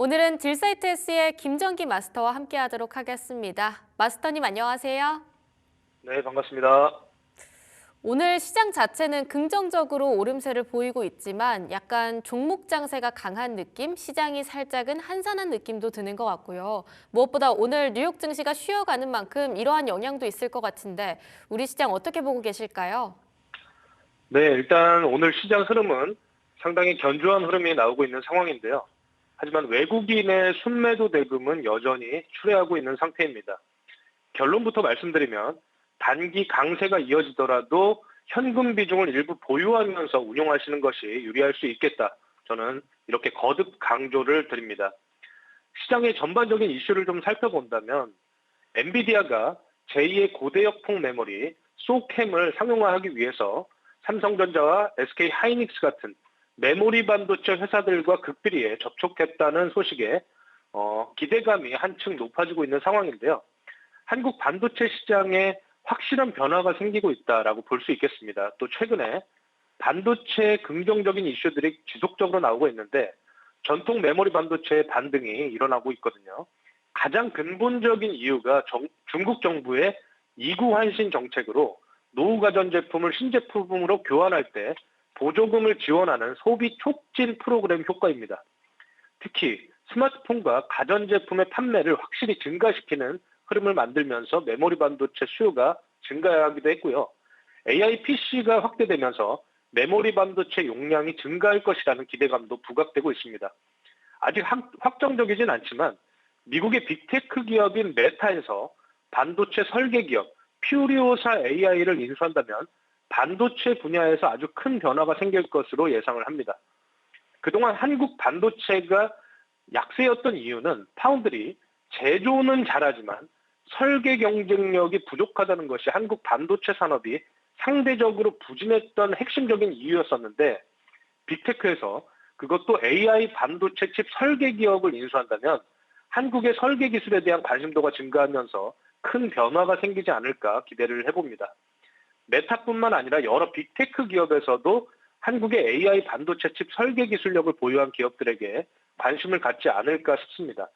오늘은 딜사이트 S의 김정기 마스터와 함께하도록 하겠습니다. 마스터님 안녕하세요. 네, 반갑습니다. 오늘 시장 자체는 긍정적으로 오름세를 보이고 있지만 약간 종목 장세가 강한 느낌, 시장이 살짝은 한산한 느낌도 드는 것 같고요. 무엇보다 오늘 뉴욕 증시가 쉬어가는 만큼 이러한 영향도 있을 것 같은데 우리 시장 어떻게 보고 계실까요? 네, 일단 오늘 시장 흐름은 상당히 견조한 흐름이 나오고 있는 상황인데요. 하지만 외국인의 순매도 대금은 여전히 출회하고 있는 상태입니다. 결론부터 말씀드리면 단기 강세가 이어지더라도 현금 비중을 일부 보유하면서 운용하시는 것이 유리할 수 있겠다. 저는 이렇게 거듭 강조를 드립니다. 시장의 전반적인 이슈를 좀 살펴본다면 엔비디아가 제2의 고대역폭 메모리 소캠을 상용화하기 위해서 삼성전자와 SK 하이닉스 같은 메모리 반도체 회사들과 극비리에 접촉했다는 소식에 기대감이 한층 높아지고 있는 상황인데요. 한국 반도체 시장에 확실한 변화가 생기고 있다라고 볼 수 있겠습니다. 또 최근에 반도체 긍정적인 이슈들이 지속적으로 나오고 있는데 전통 메모리 반도체의 반등이 일어나고 있거든요. 가장 근본적인 이유가 중국 정부의 이구 환신 정책으로 노후 가전제품을 신제품으로 교환할 때 보조금을 지원하는 소비 촉진 프로그램 효과입니다. 특히 스마트폰과 가전제품의 판매를 확실히 증가시키는 흐름을 만들면서 메모리 반도체 수요가 증가하기도 했고요. AI PC가 확대되면서 메모리 반도체 용량이 증가할 것이라는 기대감도 부각되고 있습니다. 아직 확정적이진 않지만 미국의 빅테크 기업인 메타에서 반도체 설계 기업 퓨리오사 AI를 인수한다면 반도체 분야에서 아주 큰 변화가 생길 것으로 예상을 합니다. 그동안 한국 반도체가 약세였던 이유는 파운드리 제조는 잘하지만 설계 경쟁력이 부족하다는 것이 한국 반도체 산업이 상대적으로 부진했던 핵심적인 이유였었는데 빅테크에서 그것도 AI 반도체 칩 설계 기업을 인수한다면 한국의 설계 기술에 대한 관심도가 증가하면서 큰 변화가 생기지 않을까 기대를 해봅니다. 메타뿐만 아니라 여러 빅테크 기업에서도 한국의 AI 반도체 칩 설계 기술력을 보유한 기업들에게 관심을 갖지 않을까 싶습니다.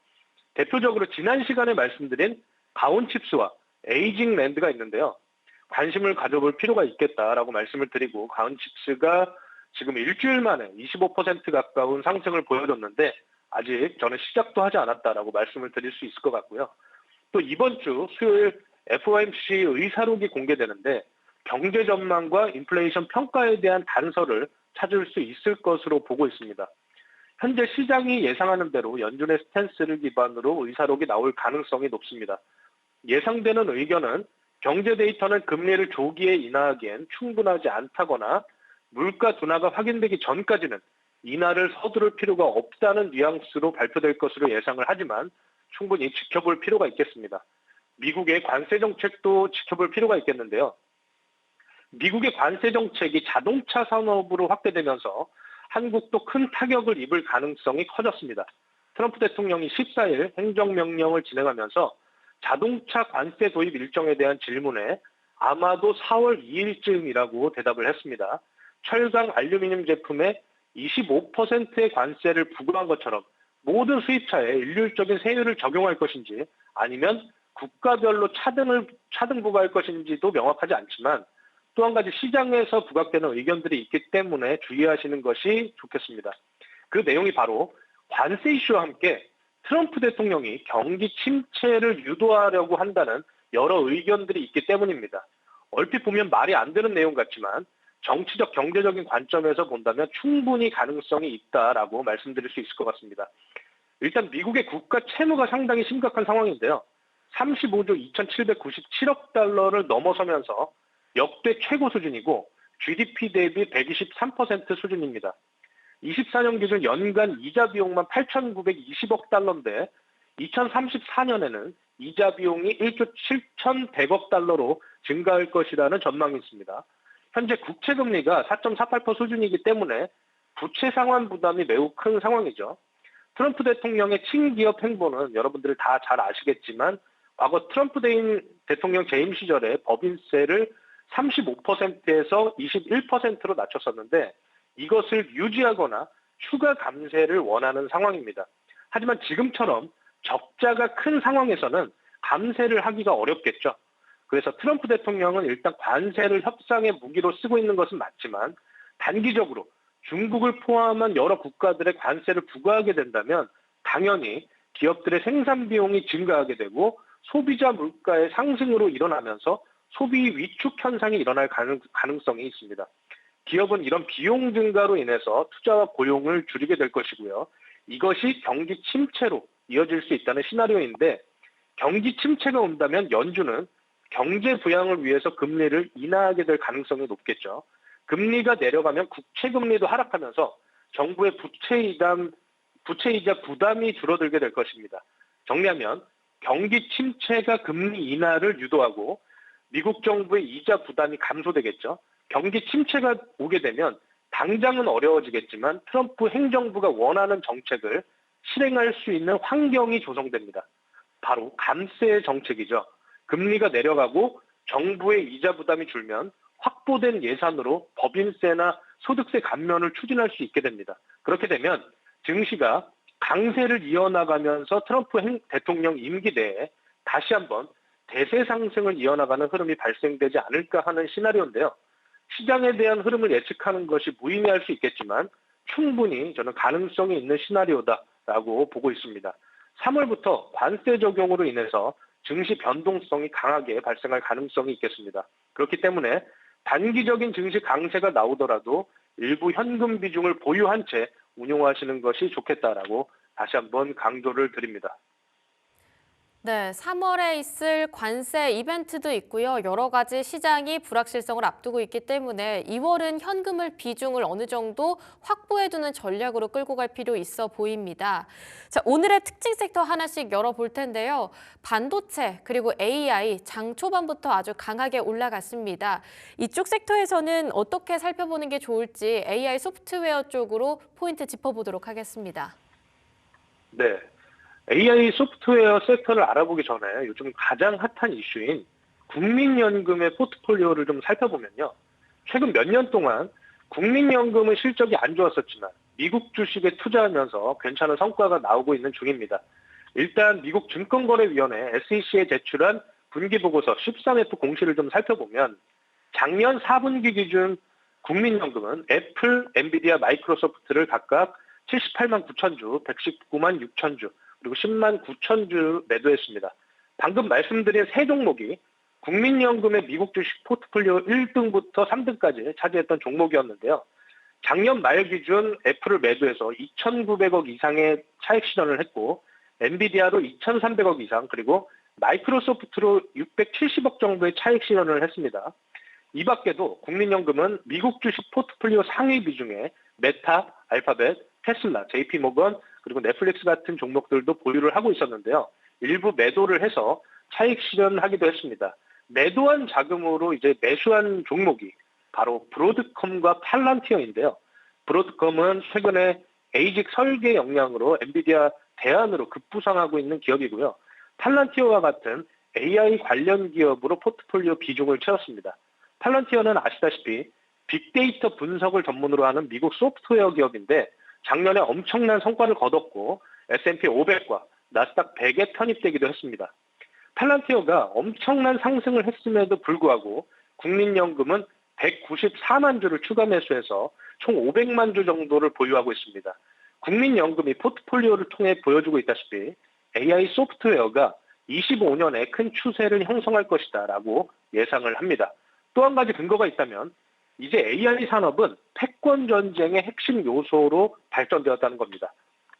대표적으로 지난 시간에 말씀드린 가온칩스와 에이징랜드가 있는데요. 관심을 가져볼 필요가 있겠다라고 말씀을 드리고 가온칩스가 지금 일주일 만에 25% 가까운 상승을 보여줬는데 아직 저는 시작도 하지 않았다라고 말씀을 드릴 수 있을 것 같고요. 또 이번 주 수요일 FOMC 의사록이 공개되는데 경제 전망과 인플레이션 평가에 대한 단서를 찾을 수 있을 것으로 보고 있습니다. 현재 시장이 예상하는 대로 연준의 스탠스를 기반으로 의사록이 나올 가능성이 높습니다. 예상되는 의견은 경제 데이터는 금리를 조기에 인하하기엔 충분하지 않다거나 물가 둔화가 확인되기 전까지는 인하를 서두를 필요가 없다는 뉘앙스로 발표될 것으로 예상을 하지만 충분히 지켜볼 필요가 있겠습니다. 미국의 관세 정책도 지켜볼 필요가 있겠는데요. 미국의 관세 정책이 자동차 산업으로 확대되면서 한국도 큰 타격을 입을 가능성이 커졌습니다. 트럼프 대통령이 14일 행정명령을 진행하면서 자동차 관세 도입 일정에 대한 질문에 아마도 4월 2일쯤이라고 대답을 했습니다. 철강 알루미늄 제품에 25%의 관세를 부과한 것처럼 모든 수입차에 일률적인 세율을 적용할 것인지 아니면 국가별로 차등 부과할 것인지도 명확하지 않지만 또 한 가지 시장에서 부각되는 의견들이 있기 때문에 주의하시는 것이 좋겠습니다. 그 내용이 바로 관세 이슈와 함께 트럼프 대통령이 경기 침체를 유도하려고 한다는 여러 의견들이 있기 때문입니다. 얼핏 보면 말이 안 되는 내용 같지만 정치적 경제적인 관점에서 본다면 충분히 가능성이 있다라고 말씀드릴 수 있을 것 같습니다. 일단 미국의 국가 채무가 상당히 심각한 상황인데요. 35조 2,797억 달러를 넘어서면서 역대 최고 수준이고 GDP 대비 123% 수준입니다. 24년 기준 연간 이자 비용만 8,920억 달러인데 2034년에는 이자 비용이 1조 7,100억 달러로 증가할 것이라는 전망이 있습니다. 현재 국채 금리가 4.48% 수준이기 때문에 부채 상환 부담이 매우 큰 상황이죠. 트럼프 대통령의 친기업 행보는 여러분들 다 잘 아시겠지만 과거 트럼프 대통령 재임 시절에 법인세를 35%에서 21%로 낮췄었는데 이것을 유지하거나 추가 감세를 원하는 상황입니다. 하지만 지금처럼 적자가 큰 상황에서는 감세를 하기가 어렵겠죠. 그래서 트럼프 대통령은 일단 관세를 협상의 무기로 쓰고 있는 것은 맞지만 단기적으로 중국을 포함한 여러 국가들의 관세를 부과하게 된다면 당연히 기업들의 생산 비용이 증가하게 되고 소비자 물가의 상승으로 일어나면서 소비 위축 현상이 일어날 가능성이 있습니다. 기업은 이런 비용 증가로 인해서 투자와 고용을 줄이게 될 것이고요. 이것이 경기 침체로 이어질 수 있다는 시나리오인데 경기 침체가 온다면 연준은 경제 부양을 위해서 금리를 인하하게 될 가능성이 높겠죠. 금리가 내려가면 국채 금리도 하락하면서 정부의 부채이자 부담이 줄어들게 될 것입니다. 정리하면 경기 침체가 금리 인하를 유도하고 미국 정부의 이자 부담이 감소되겠죠. 경기 침체가 오게 되면 당장은 어려워지겠지만 트럼프 행정부가 원하는 정책을 실행할 수 있는 환경이 조성됩니다. 바로 감세 정책이죠. 금리가 내려가고 정부의 이자 부담이 줄면 확보된 예산으로 법인세나 소득세 감면을 추진할 수 있게 됩니다. 그렇게 되면 증시가 강세를 이어나가면서 트럼프 대통령 임기 내에 다시 한번 대세 상승을 이어나가는 흐름이 발생되지 않을까 하는 시나리오인데요. 시장에 대한 흐름을 예측하는 것이 무의미할 수 있겠지만 충분히 저는 가능성이 있는 시나리오다라고 보고 있습니다. 3월부터 관세 적용으로 인해서 증시 변동성이 강하게 발생할 가능성이 있겠습니다. 그렇기 때문에 단기적인 증시 강세가 나오더라도 일부 현금 비중을 보유한 채 운용하시는 것이 좋겠다라고 다시 한번 강조를 드립니다. 네, 3월에 있을 관세 이벤트도 있고요. 여러 가지 시장이 불확실성을 앞두고 있기 때문에 2월은 현금을 비중을 어느 정도 확보해두는 전략으로 끌고 갈 필요 있어 보입니다. 자, 오늘의 특징 섹터 하나씩 열어볼 텐데요. 반도체 그리고 AI 장 초반부터 아주 강하게 올라갔습니다. 이쪽 섹터에서는 어떻게 살펴보는 게 좋을지 AI 소프트웨어 쪽으로 포인트 짚어보도록 하겠습니다. 네. AI 소프트웨어 섹터를 알아보기 전에 요즘 가장 핫한 이슈인 국민연금의 포트폴리오를 좀 살펴보면요. 최근 몇 년 동안 국민연금은 실적이 안 좋았었지만 미국 주식에 투자하면서 괜찮은 성과가 나오고 있는 중입니다. 일단 미국 증권거래위원회 SEC에 제출한 분기보고서 13F 공시를 좀 살펴보면 작년 4분기 기준 국민연금은 애플, 엔비디아, 마이크로소프트를 각각 78만 9천 주, 119만 6천 주, 그리고 10만 9천 주 매도했습니다. 방금 말씀드린 세 종목이 국민연금의 미국 주식 포트폴리오 1등부터 3등까지 차지했던 종목이었는데요. 작년 말 기준 애플을 매도해서 2,900억 이상의 차익 실현을 했고 엔비디아로 2,300억 이상 그리고 마이크로소프트로 670억 정도의 차익 실현을 했습니다. 이 밖에도 국민연금은 미국 주식 포트폴리오 상위 비중에 메타, 알파벳, 테슬라, JP모건 그리고 넷플릭스 같은 종목들도 보유를 하고 있었는데요. 일부 매도를 해서 차익 실현하기도 했습니다. 매도한 자금으로 이제 매수한 종목이 바로 브로드컴과 팔란티어인데요. 브로드컴은 최근에 에이직 설계 역량으로 엔비디아 대안으로 급부상하고 있는 기업이고요. 팔란티어와 같은 AI 관련 기업으로 포트폴리오 비중을 채웠습니다. 팔란티어는 아시다시피 빅데이터 분석을 전문으로 하는 미국 소프트웨어 기업인데 작년에 엄청난 성과를 거뒀고 S&P 500과 나스닥 100에 편입되기도 했습니다. 팔란티어가 엄청난 상승을 했음에도 불구하고 국민연금은 194만 주를 추가 매수해서 총 500만 주 정도를 보유하고 있습니다. 국민연금이 포트폴리오를 통해 보여주고 있다시피 AI 소프트웨어가 25년에 큰 추세를 형성할 것이다라고 예상을 합니다. 또 한 가지 근거가 있다면 이제 AI 산업은 패권 전쟁의 핵심 요소로 발전되었다는 겁니다.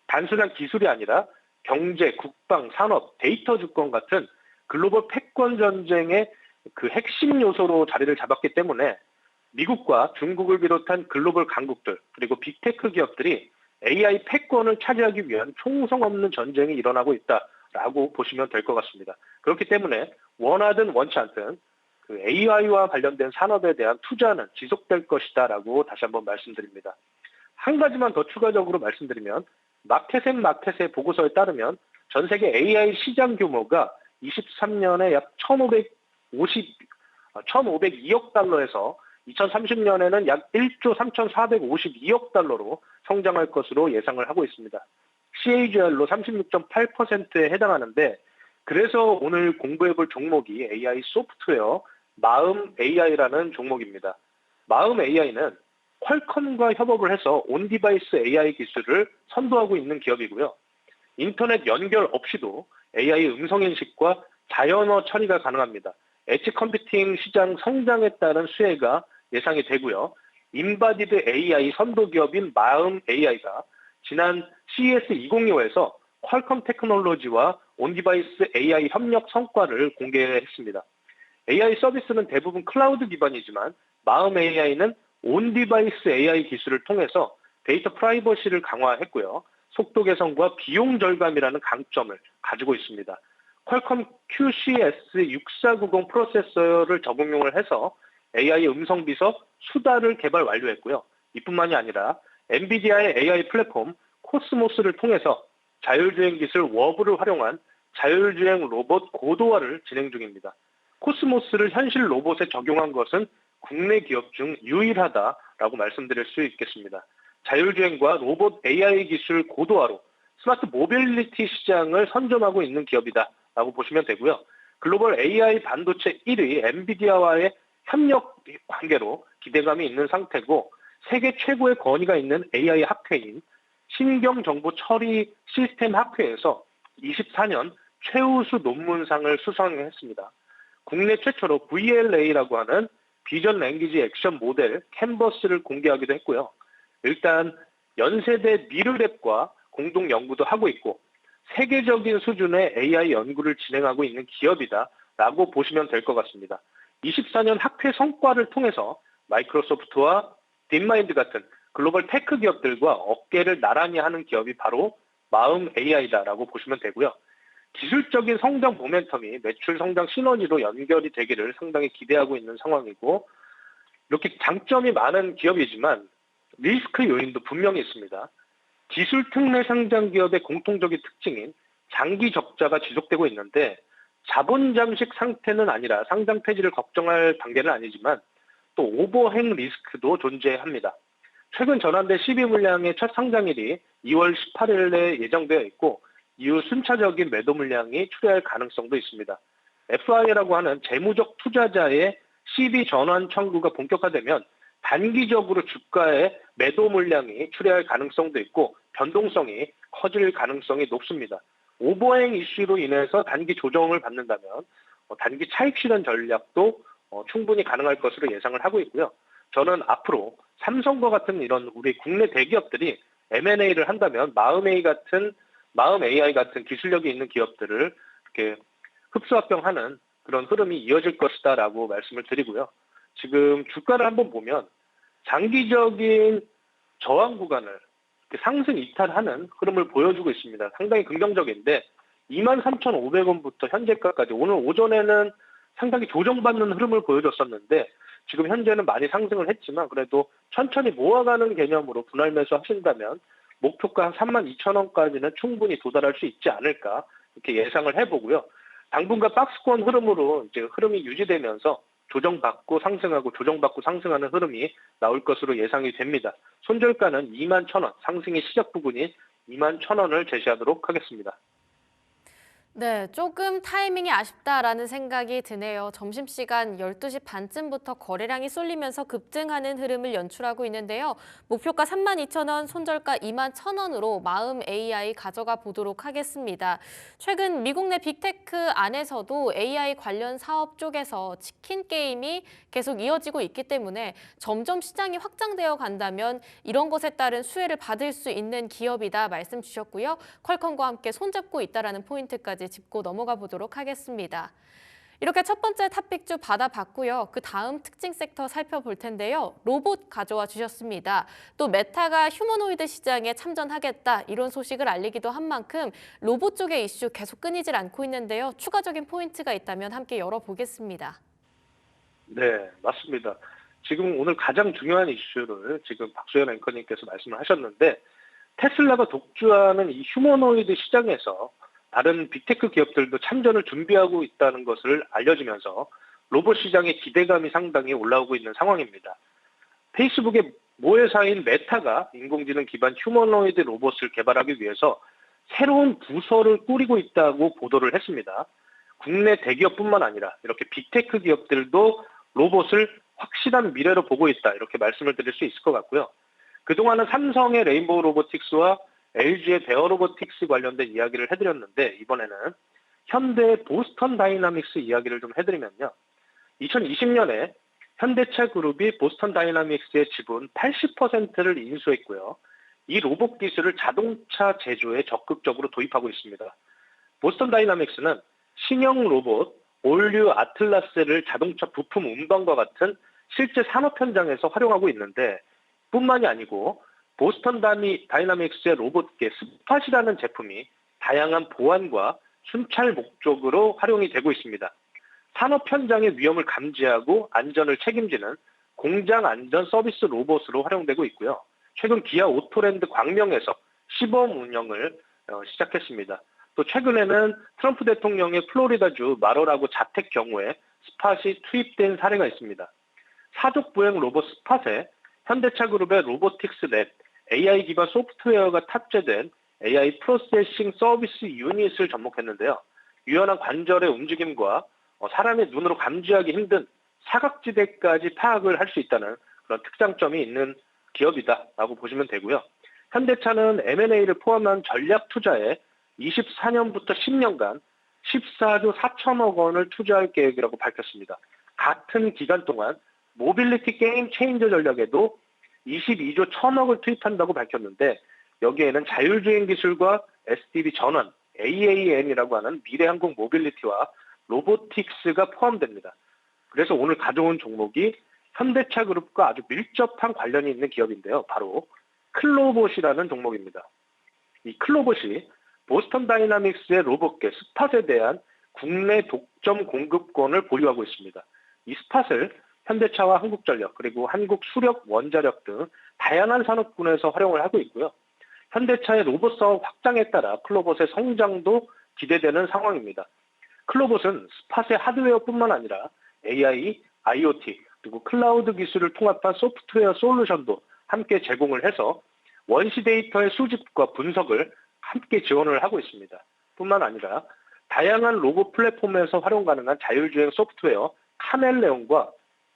단순한 기술이 아니라 경제, 국방, 산업, 데이터 주권 같은 글로벌 패권 전쟁의 그 핵심 요소로 자리를 잡았기 때문에 미국과 중국을 비롯한 글로벌 강국들 그리고 빅테크 기업들이 AI 패권을 차지하기 위한 총성 없는 전쟁이 일어나고 있다라고 보시면 될 것 같습니다. 그렇기 때문에 원하든 원치 않든 그 AI와 관련된 산업에 대한 투자는 지속될 것이다라고 다시 한번 말씀드립니다. 한 가지만 더 추가적으로 말씀드리면 마켓의 보고서에 따르면 전 세계 AI 시장 규모가 23년에 약 1,502억 달러에서 2030년에는 약 1조 3,452억 달러로 성장할 것으로 예상을 하고 있습니다. CAGR로 36.8%에 해당하는데 그래서 오늘 공부해볼 종목이 AI 소프트웨어 마음 AI라는 종목입니다. 마음 AI는 퀄컴과 협업을 해서 온디바이스 AI 기술을 선도하고 있는 기업이고요. 인터넷 연결 없이도 AI 음성인식과 자연어 처리가 가능합니다. 엣지 컴퓨팅 시장 성장에 따른 수혜가 예상이 되고요. 인바디드 AI 선도 기업인 마음 AI가 지난 CES 2025에서 퀄컴 테크놀로지와 온디바이스 AI 협력 성과를 공개했습니다. AI 서비스는 대부분 클라우드 기반이지만 마음 AI는 온디바이스 AI 기술을 통해서 데이터 프라이버시를 강화했고요. 속도 개선과 비용 절감이라는 강점을 가지고 있습니다. 퀄컴 QCS6490 프로세서를 적용을 해서 AI 음성 비서 수다를 개발 완료했고요. 이뿐만이 아니라 엔비디아의 AI 플랫폼 코스모스를 통해서 자율주행 기술 워브를 활용한 자율주행 로봇 고도화를 진행 중입니다. 코스모스를 현실 로봇에 적용한 것은 국내 기업 중 유일하다라고 말씀드릴 수 있겠습니다. 자율주행과 로봇 AI 기술 고도화로 스마트 모빌리티 시장을 선점하고 있는 기업이다라고 보시면 되고요. 글로벌 AI 반도체 1위 엔비디아와의 협력 관계로 기대감이 있는 상태고 세계 최고의 권위가 있는 AI 학회인 신경정보 처리 시스템 학회에서 24년 최우수 논문상을 수상했습니다. 국내 최초로 VLA라고 하는 비전 랭귀지 액션 모델 캔버스를 공개하기도 했고요. 일단 연세대 미르랩과 공동 연구도 하고 있고 세계적인 수준의 AI 연구를 진행하고 있는 기업이다라고 보시면 될 것 같습니다. 24년 학회 성과를 통해서 마이크로소프트와 딥마인드 같은 글로벌 테크 기업들과 어깨를 나란히 하는 기업이 바로 마음 AI다라고 보시면 되고요. 기술적인 성장 모멘텀이 매출 성장 시너지로 연결이 되기를 상당히 기대하고 있는 상황이고 이렇게 장점이 많은 기업이지만 리스크 요인도 분명히 있습니다. 기술 특례 상장 기업의 공통적인 특징인 장기 적자가 지속되고 있는데 자본 잠식 상태는 아니라 상장 폐지를 걱정할 단계는 아니지만 또 오버행 리스크도 존재합니다. 최근 전환된 12물량의 첫 상장일이 2월 18일에 예정되어 있고 이후 순차적인 매도 물량이 출회할 가능성도 있습니다. FI라고 하는 재무적 투자자의 CB 전환 청구가 본격화되면 단기적으로 주가의 매도 물량이 출회할 가능성도 있고 변동성이 커질 가능성이 높습니다. 오버행 이슈로 인해서 단기 조정을 받는다면 단기 차익 실현 전략도 충분히 가능할 것으로 예상을 하고 있고요. 저는 앞으로 삼성과 같은 이런 우리 국내 대기업들이 M&A를 한다면 마음 AI 같은 기술력이 있는 기업들을 이렇게 흡수합병하는 그런 흐름이 이어질 것이다라고 말씀을 드리고요. 지금 주가를 한번 보면 장기적인 저항 구간을 상승 이탈하는 흐름을 보여주고 있습니다. 상당히 긍정적인데 23,500원부터 현재가까지 오늘 오전에는 상당히 조정받는 흐름을 보여줬었는데 지금 현재는 많이 상승을 했지만 그래도 천천히 모아가는 개념으로 분할 매수 하신다면 목표가 한 32,000원까지는 충분히 도달할 수 있지 않을까 이렇게 예상을 해보고요. 당분간 박스권 흐름으로 이제 흐름이 유지되면서 조정받고 상승하고 조정받고 상승하는 흐름이 나올 것으로 예상이 됩니다. 손절가는 21,000원, 상승의 시작 부근인 21,000원을 제시하도록 하겠습니다. 네, 조금 타이밍이 아쉽다라는 생각이 드네요. 점심시간 12시 반쯤부터 거래량이 쏠리면서 급등하는 흐름을 연출하고 있는데요. 목표가 32,000원, 손절가 21,000원으로 마음 AI 가져가 보도록 하겠습니다. 최근 미국 내 빅테크 안에서도 AI 관련 사업 쪽에서 치킨 게임이 계속 이어지고 있기 때문에 점점 시장이 확장되어 간다면 이런 것에 따른 수혜를 받을 수 있는 기업이다 말씀 주셨고요. 퀄컴과 함께 손잡고 있다라는 포인트까지 짚고 넘어가 보도록 하겠습니다. 이렇게 첫 번째 탑픽주 받아봤고요. 그 다음 특징 섹터 살펴볼 텐데요. 로봇 가져와 주셨습니다. 또 메타가 휴머노이드 시장에 참전하겠다 이런 소식을 알리기도 한 만큼 로봇 쪽의 이슈 계속 끊이질 않고 있는데요. 추가적인 포인트가 있다면 함께 열어보겠습니다. 네, 맞습니다. 지금 오늘 가장 중요한 이슈를 지금 박소연 앵커님께서 말씀을 하셨는데 테슬라가 독주하는 이 휴머노이드 시장에서 다른 빅테크 기업들도 참전을 준비하고 있다는 것을 알려지면서 로봇 시장의 기대감이 상당히 올라오고 있는 상황입니다. 페이스북의 모회사인 메타가 인공지능 기반 휴머노이드 로봇을 개발하기 위해서 새로운 부서를 꾸리고 있다고 보도를 했습니다. 국내 대기업뿐만 아니라 이렇게 빅테크 기업들도 로봇을 확실한 미래로 보고 있다, 이렇게 말씀을 드릴 수 있을 것 같고요. 그동안은 삼성의 레인보우 로보틱스와 LG의 베어 로보틱스 관련된 이야기를 해드렸는데, 이번에는 현대의 보스턴 다이나믹스 이야기를 좀 해드리면요. 2020년에 현대차 그룹이 보스턴 다이나믹스의 지분 80%를 인수했고요. 이 로봇 기술을 자동차 제조에 적극적으로 도입하고 있습니다. 보스턴 다이나믹스는 신형 로봇 올류 아틀라스를 자동차 부품 운반과 같은 실제 산업 현장에서 활용하고 있는데, 뿐만이 아니고 보스턴 다이나믹스의 로봇계 스팟이라는 제품이 다양한 보안과 순찰 목적으로 활용이 되고 있습니다. 산업 현장의 위험을 감지하고 안전을 책임지는 공장 안전 서비스 로봇으로 활용되고 있고요. 최근 기아 오토랜드 광명에서 시범 운영을 시작했습니다. 또 최근에는 트럼프 대통령의 플로리다주 마로라고 자택 경우에 스팟이 투입된 사례가 있습니다. 사족 보행 로봇 스팟에 현대차 그룹의 로보틱스 랩, AI 기반 소프트웨어가 탑재된 AI 프로세싱 서비스 유닛을 접목했는데요. 유연한 관절의 움직임과 사람의 눈으로 감지하기 힘든 사각지대까지 파악을 할 수 있다는 그런 특장점이 있는 기업이다라고 보시면 되고요. 현대차는 M&A를 포함한 전략 투자에 24년부터 10년간 14조 4천억 원을 투자할 계획이라고 밝혔습니다. 같은 기간 동안 모빌리티 게임 체인저 전략에도 22조 1천억을 투입한다고 밝혔는데, 여기에는 자율주행 기술과 SDV 전환, AAN이라고 하는 미래항공 모빌리티와 로보틱스가 포함됩니다. 그래서 오늘 가져온 종목이 현대차 그룹과 아주 밀접한 관련이 있는 기업인데요. 바로 클로봇이라는 종목입니다. 이 클로봇이 보스턴 다이나믹스의 로봇계 스팟에 대한 국내 독점 공급권을 보유하고 있습니다. 이 스팟을 현대차와 한국전력, 그리고 한국수력원자력 등 다양한 산업군에서 활용을 하고 있고요. 현대차의 로봇 사업 확장에 따라 클로봇의 성장도 기대되는 상황입니다. 클로봇은 스팟의 하드웨어뿐만 아니라 AI, IoT, 그리고 클라우드 기술을 통합한 소프트웨어 솔루션도 함께 제공을 해서 원시 데이터의 수집과 분석을 함께 지원을 하고 있습니다. 뿐만 아니라 다양한 로봇 플랫폼에서 활용 가능한 자율주행 소프트웨어 카멜레온과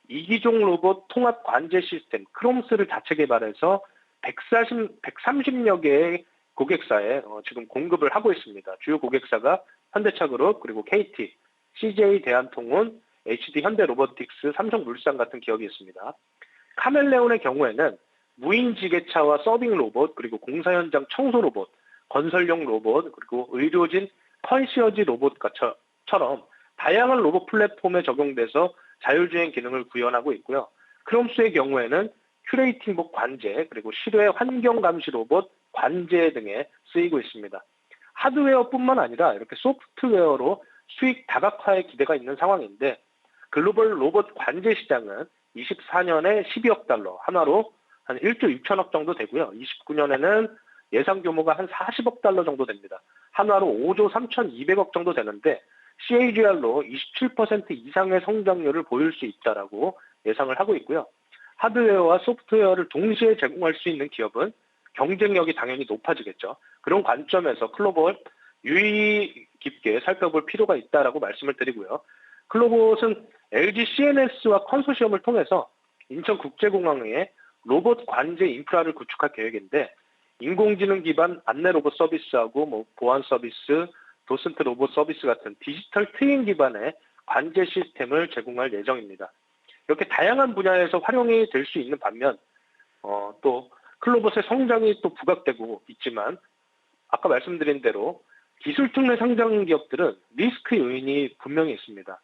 이기종 로봇 통합 관제 시스템 크롬스를 자체 개발해서 130여 개의 고객사에 지금 공급을 하고 있습니다. 주요 고객사가 현대차그룹, 그리고 KT, CJ 대한통운, HD 현대로보틱스, 삼성물산 같은 기업이 있습니다. 카멜레온의 경우에는 무인지게차와 서빙 로봇, 그리고 공사 현장 청소 로봇, 건설용 로봇, 그리고 의료진 컨시어지 로봇처럼 다양한 로봇 플랫폼에 적용돼서 자율주행 기능을 구현하고 있고요. 크롬스의 경우에는 큐레이팅복 관제, 그리고 실외 환경 감시 로봇 관제 등에 쓰이고 있습니다. 하드웨어뿐만 아니라 이렇게 소프트웨어로 수익 다각화에 기대가 있는 상황인데, 글로벌 로봇 관제 시장은 24년에 12억 달러, 한화로 한 1조 6천억 정도 되고요. 29년에는 예상 규모가 한 40억 달러 정도 됩니다. 한화로 5조 3,200억 정도 되는데, CAGR로 27% 이상의 성장률을 보일 수 있다라고 예상을 하고 있고요. 하드웨어와 소프트웨어를 동시에 제공할 수 있는 기업은 경쟁력이 당연히 높아지겠죠. 그런 관점에서 클로봇 유의 깊게 살펴볼 필요가 있다라고 말씀을 드리고요. 클로봇은 LG CNS와 컨소시엄을 통해서 인천국제공항에 로봇 관제 인프라를 구축할 계획인데, 인공지능 기반 안내 로봇 서비스하고 보안 서비스, 도슨트 로봇 서비스 같은 디지털 트윈 기반의 관제 시스템을 제공할 예정입니다. 이렇게 다양한 분야에서 활용이 될 수 있는 반면 또 클로봇의 성장이 또 부각되고 있지만, 아까 말씀드린 대로 기술 특례 상장 기업들은 리스크 요인이 분명히 있습니다.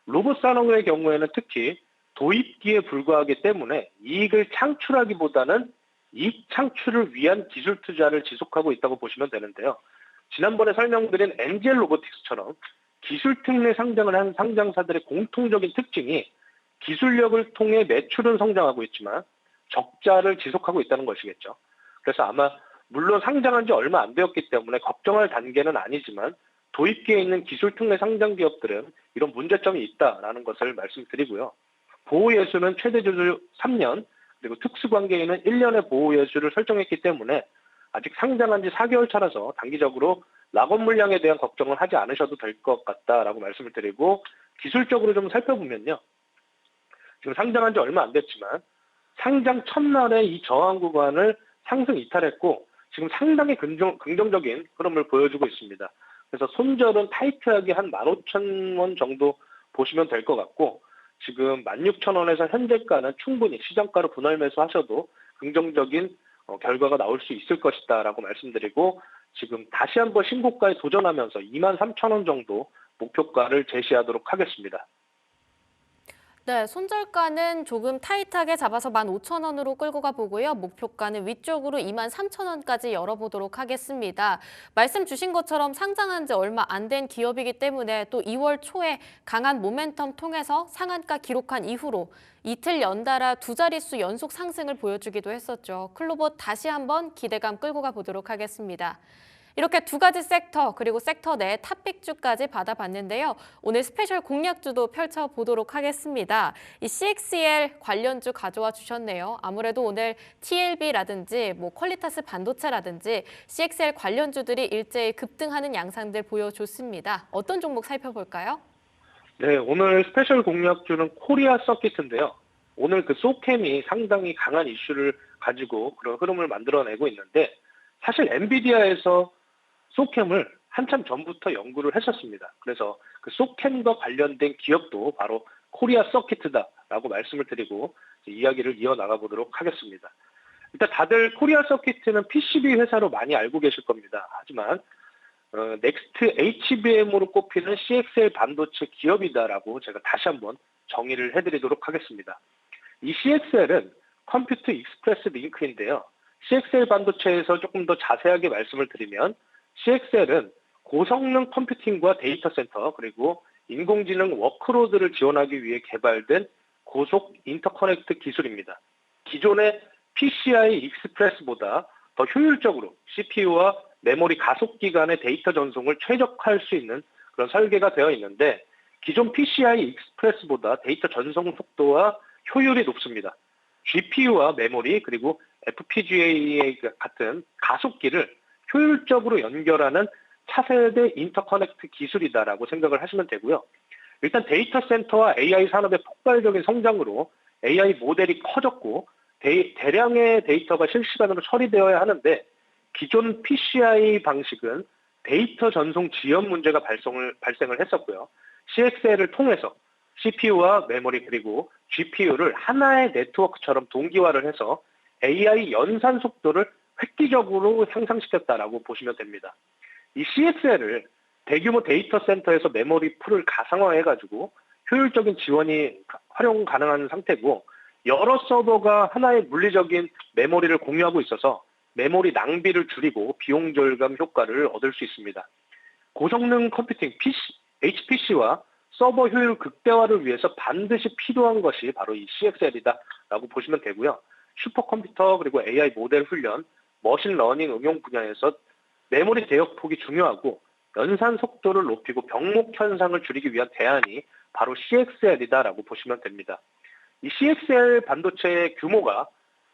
로봇 산업의 경우에는 특히 도입기에 불과하기 때문에 이익을 창출하기보다는 이익 창출을 위한 기술 투자를 지속하고 있다고 보시면 되는데요. 지난번에 설명드린 엔젤 로보틱스처럼 기술 특례 상장을 한 상장사들의 공통적인 특징이 기술력을 통해 매출은 성장하고 있지만 적자를 지속하고 있다는 것이겠죠. 그래서 아마 물론 상장한 지 얼마 안 되었기 때문에 걱정할 단계는 아니지만, 도입기에 있는 기술 특례 상장 기업들은 이런 문제점이 있다라는 것을 말씀드리고요. 보호예수는 최대 주주 3년, 그리고 특수관계인은 1년의 보호예수를 설정했기 때문에 아직 상장한 지 4개월 차라서 단기적으로 락업 물량에 대한 걱정을 하지 않으셔도 될 것 같다라고 말씀을 드리고, 기술적으로 좀 살펴보면요. 지금 상장한 지 얼마 안 됐지만 상장 첫날에 이 저항 구간을 상승 이탈했고 지금 상당히 긍정적인 흐름을 보여주고 있습니다. 그래서 손절은 타이트하게 한 15,000원 정도 보시면 될 것 같고, 지금 16,000원에서 현재가는 충분히 시장가로 분할 매수하셔도 긍정적인 결과가 나올 수 있을 것이다라고 말씀드리고, 지금 다시 한번 신고가에 도전하면서 23,000원 정도 목표가를 제시하도록 하겠습니다. 네, 손절가는 조금 타이트하게 잡아서 15,000원으로 끌고 가보고요. 목표가는 위쪽으로 23,000원까지 열어보도록 하겠습니다. 말씀 주신 것처럼 상장한 지 얼마 안 된 기업이기 때문에 또 2월 초에 강한 모멘텀 통해서 상한가 기록한 이후로 이틀 연달아 두 자릿수 연속 상승을 보여주기도 했었죠. 클로버 다시 한번 기대감 끌고 가보도록 하겠습니다. 이렇게 두 가지 섹터 그리고 섹터 내 탑픽주까지 받아봤는데요. 오늘 스페셜 공략주도 펼쳐보도록 하겠습니다. 이 CXL 관련주 가져와 주셨네요. 아무래도 오늘 TLB라든지 퀄리타스 반도체라든지 CXL 관련주들이 일제히 급등하는 양상들 보여줬습니다. 어떤 종목 살펴볼까요? 네, 오늘 스페셜 공략주는 코리아 서킷인데요. 오늘 그 소캠이 상당히 강한 이슈를 가지고 그런 흐름을 만들어내고 있는데, 사실 엔비디아에서 소캠을 한참 전부터 연구를 했었습니다. 그래서 그 소캠과 관련된 기업도 바로 코리아 서킷이다라고 말씀을 드리고 이야기를 이어나가 보도록 하겠습니다. 일단 다들 코리아 서킷은 PCB 회사로 많이 알고 계실 겁니다. 하지만 넥스트 HBM으로 꼽히는 CXL 반도체 기업이다라고 제가 다시 한번 정의를 해드리도록 하겠습니다. 이 CXL은 컴퓨터 익스프레스 링크인데요. CXL 반도체에서 조금 더 자세하게 말씀을 드리면, CXL은 고성능 컴퓨팅과 데이터 센터 그리고 인공지능 워크로드를 지원하기 위해 개발된 고속 인터커넥트 기술입니다. 기존의 PCI 익스프레스보다 더 효율적으로 CPU와 메모리 가속기 간의 데이터 전송을 최적화할 수 있는 그런 설계가 되어 있는데, 기존 PCI 익스프레스보다 데이터 전송 속도와 효율이 높습니다. GPU와 메모리 그리고 FPGA 같은 가속기를 효율적으로 연결하는 차세대 인터커넥트 기술이다라고 생각을 하시면 되고요. 일단 데이터 센터와 AI 산업의 폭발적인 성장으로 AI 모델이 커졌고 대량의 데이터가 실시간으로 처리되어야 하는데, 기존 PCI 방식은 데이터 전송 지연 문제가 발생을 했었고요. CXL을 통해서 CPU와 메모리 그리고 GPU를 하나의 네트워크처럼 동기화를 해서 AI 연산 속도를 획기적으로 향상시켰다라고 보시면 됩니다. 이 CXL을 대규모 데이터 센터에서 메모리 풀을 가상화해가지고 효율적인 지원이 활용 가능한 상태고, 여러 서버가 하나의 물리적인 메모리를 공유하고 있어서 메모리 낭비를 줄이고 비용 절감 효과를 얻을 수 있습니다. 고성능 컴퓨팅 HPC와 서버 효율 극대화를 위해서 반드시 필요한 것이 바로 이 CXL이다라고 보시면 되고요. 슈퍼컴퓨터 그리고 AI 모델 훈련, 머신러닝 응용 분야에서 메모리 대역폭이 중요하고 연산 속도를 높이고 병목 현상을 줄이기 위한 대안이 바로 CXL이다라고 보시면 됩니다. 이 CXL 반도체의 규모가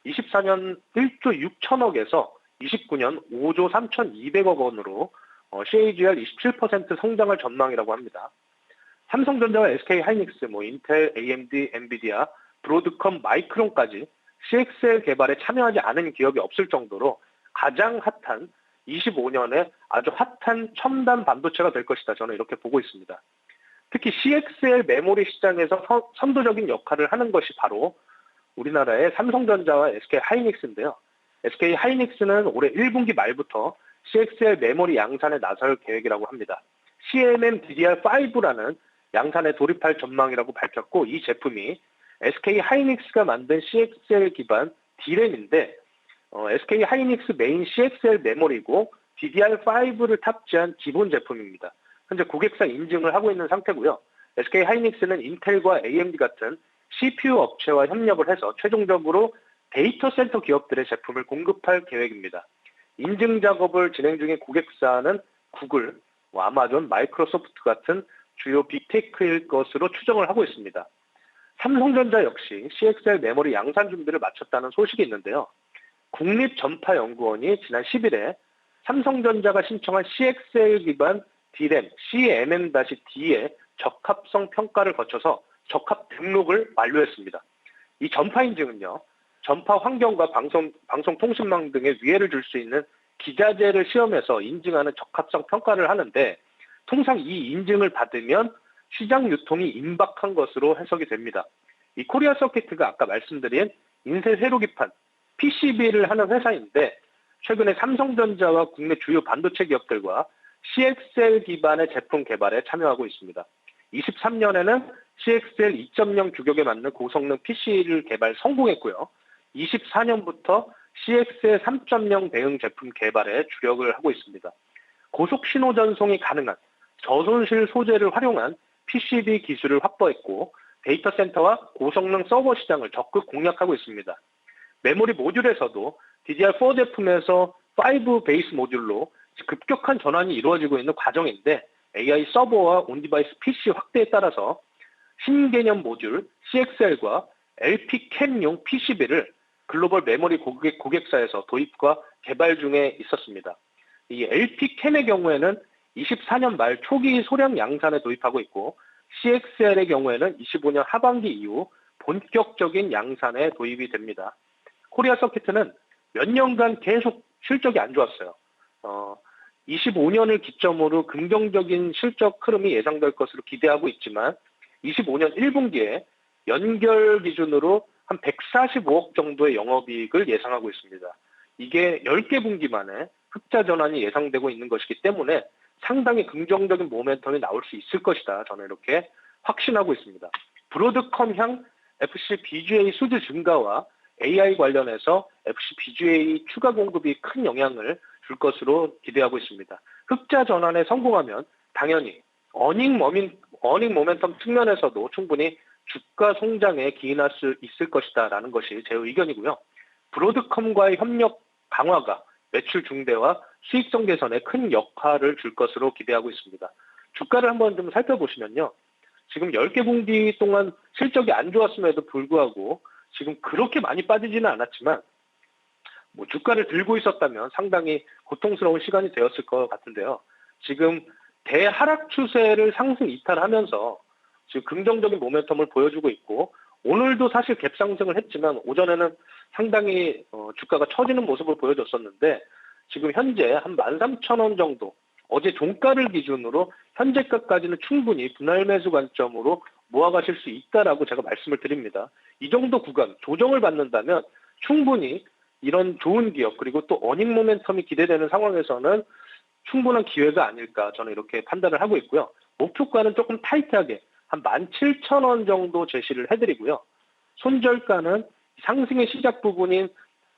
24년 1조 6천억에서 29년 5조 3,200억 원으로 CAGR 27% 성장할 전망이라고 합니다. 삼성전자와 SK하이닉스, 인텔, AMD, 엔비디아, 브로드컴, 마이크론까지 CXL 개발에 참여하지 않은 기업이 없을 정도로 가장 핫한 25년에 아주 핫한 첨단 반도체가 될 것이다. 저는 이렇게 보고 있습니다. 특히 CXL 메모리 시장에서 선도적인 역할을 하는 것이 바로 우리나라의 삼성전자와 SK하이닉스인데요. SK하이닉스는 올해 1분기 말부터 CXL 메모리 양산에 나설 계획이라고 합니다. CMM DDR5라는 양산에 돌입할 전망이라고 밝혔고, 이 제품이 SK하이닉스가 만든 CXL 기반 D램인데 SK하이닉스 메인 CXL 메모리고 DDR5를 탑재한 기본 제품입니다. 현재 고객사 인증을 하고 있는 상태고요. SK하이닉스는 인텔과 AMD 같은 CPU 업체와 협력을 해서 최종적으로 데이터 센터 기업들의 제품을 공급할 계획입니다. 인증 작업을 진행 중인 고객사는 구글, 아마존, 마이크로소프트 같은 주요 빅테크일 것으로 추정을 하고 있습니다. 삼성전자 역시 CXL 메모리 양산 준비를 마쳤다는 소식이 있는데요. 국립전파연구원이 지난 10일에 삼성전자가 신청한 CXL 기반 D램 CMM-D의 적합성 평가를 거쳐서 적합 등록을 완료했습니다. 이 전파 인증은요, 전파 환경과 방송통신망 등에 위해를 줄 수 있는 기자재를 시험해서 인증하는 적합성 평가를 하는데, 통상 이 인증을 받으면 시장 유통이 임박한 것으로 해석이 됩니다. 이 코리아 서킷가 아까 말씀드린 인쇄 회로기판 PCB를 하는 회사인데, 최근에 삼성전자와 국내 주요 반도체 기업들과 CXL 기반의 제품 개발에 참여하고 있습니다. 23년에는 CXL 2.0 규격에 맞는 고성능 PC를 개발 성공했고요. 24년부터 CXL 3.0 대응 제품 개발에 주력을 하고 있습니다. 고속 신호 전송이 가능한 저손실 소재를 활용한 PCB 기술을 확보했고, 데이터 센터와 고성능 서버 시장을 적극 공략하고 있습니다. 메모리 모듈에서도 DDR4 제품에서 5 베이스 모듈로 급격한 전환이 이루어지고 있는 과정인데, AI 서버와 온디바이스 PC 확대에 따라서 신개념 모듈 CXL과 LPCAM용 PCB를 글로벌 메모리 고객사에서 도입과 개발 중에 있었습니다. 이 LPCAM의 경우에는 24년 말 초기 소량 양산에 도입하고 있고, CXL의 경우에는 25년 하반기 이후 본격적인 양산에 도입이 됩니다. 코리아 서킷은 몇 년간 계속 실적이 안 좋았어요. 25년을 기점으로 긍정적인 실적 흐름이 예상될 것으로 기대하고 있지만, 25년 1분기에 연결 기준으로 한 145억 정도의 영업이익을 예상하고 있습니다. 이게 10개 분기 만에 흑자 전환이 예상되고 있는 것이기 때문에 상당히 긍정적인 모멘텀이 나올 수 있을 것이다. 저는 이렇게 확신하고 있습니다. 브로드컴향 FC BGA 수주 증가와 AI 관련해서 FC BGA 추가 공급이 큰 영향을 줄 것으로 기대하고 있습니다. 흑자 전환에 성공하면 당연히 어닝 모멘텀 측면에서도 충분히 주가 성장에 기인할 수 있을 것이다라는 것이 제 의견이고요. 브로드컴과의 협력 강화가 매출 증대와 수익성 개선에 큰 역할을 줄 것으로 기대하고 있습니다. 주가를 한번 좀 살펴보시면요. 지금 10개 분기 동안 실적이 안 좋았음에도 불구하고 지금 그렇게 많이 빠지지는 않았지만, 주가를 들고 있었다면 상당히 고통스러운 시간이 되었을 것 같은데요. 지금 대하락 추세를 상승 이탈하면서 지금 긍정적인 모멘텀을 보여주고 있고, 오늘도 사실 갭 상승을 했지만 오전에는 상당히 주가가 처지는 모습을 보여줬었는데, 지금 현재 한 13,000원 정도, 어제 종가를 기준으로 현재가까지는 충분히 분할 매수 관점으로 모아가실 수 있다라고 제가 말씀을 드립니다. 이 정도 구간 조정을 받는다면 충분히 이런 좋은 기업, 그리고 또 어닝 모멘텀이 기대되는 상황에서는 충분한 기회가 아닐까, 저는 이렇게 판단을 하고 있고요. 목표가는 조금 타이트하게 한 17,000원 정도 제시를 해드리고요. 손절가는 상승의 시작 부분인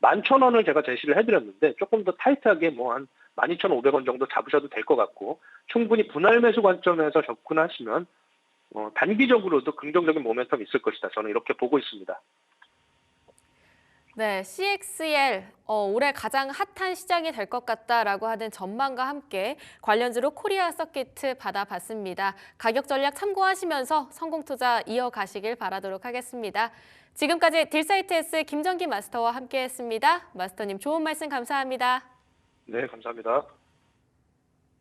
11,000원을 제가 제시를 해드렸는데, 조금 더 타이트하게 한 12,500원 정도 잡으셔도 될 것 같고, 충분히 분할 매수 관점에서 접근하시면 단기적으로도 긍정적인 모멘텀이 있을 것이다. 저는 이렇게 보고 있습니다. 네, CXL 올해 가장 핫한 시장이 될 것 같다라고 하는 전망과 함께 관련주로 코리아 서킷 받아봤습니다. 가격 전략 참고하시면서 성공 투자 이어가시길 바라도록 하겠습니다. 지금까지 딜사이트S 김정기 마스터와 함께했습니다. 마스터님 좋은 말씀 감사합니다. 네, 감사합니다.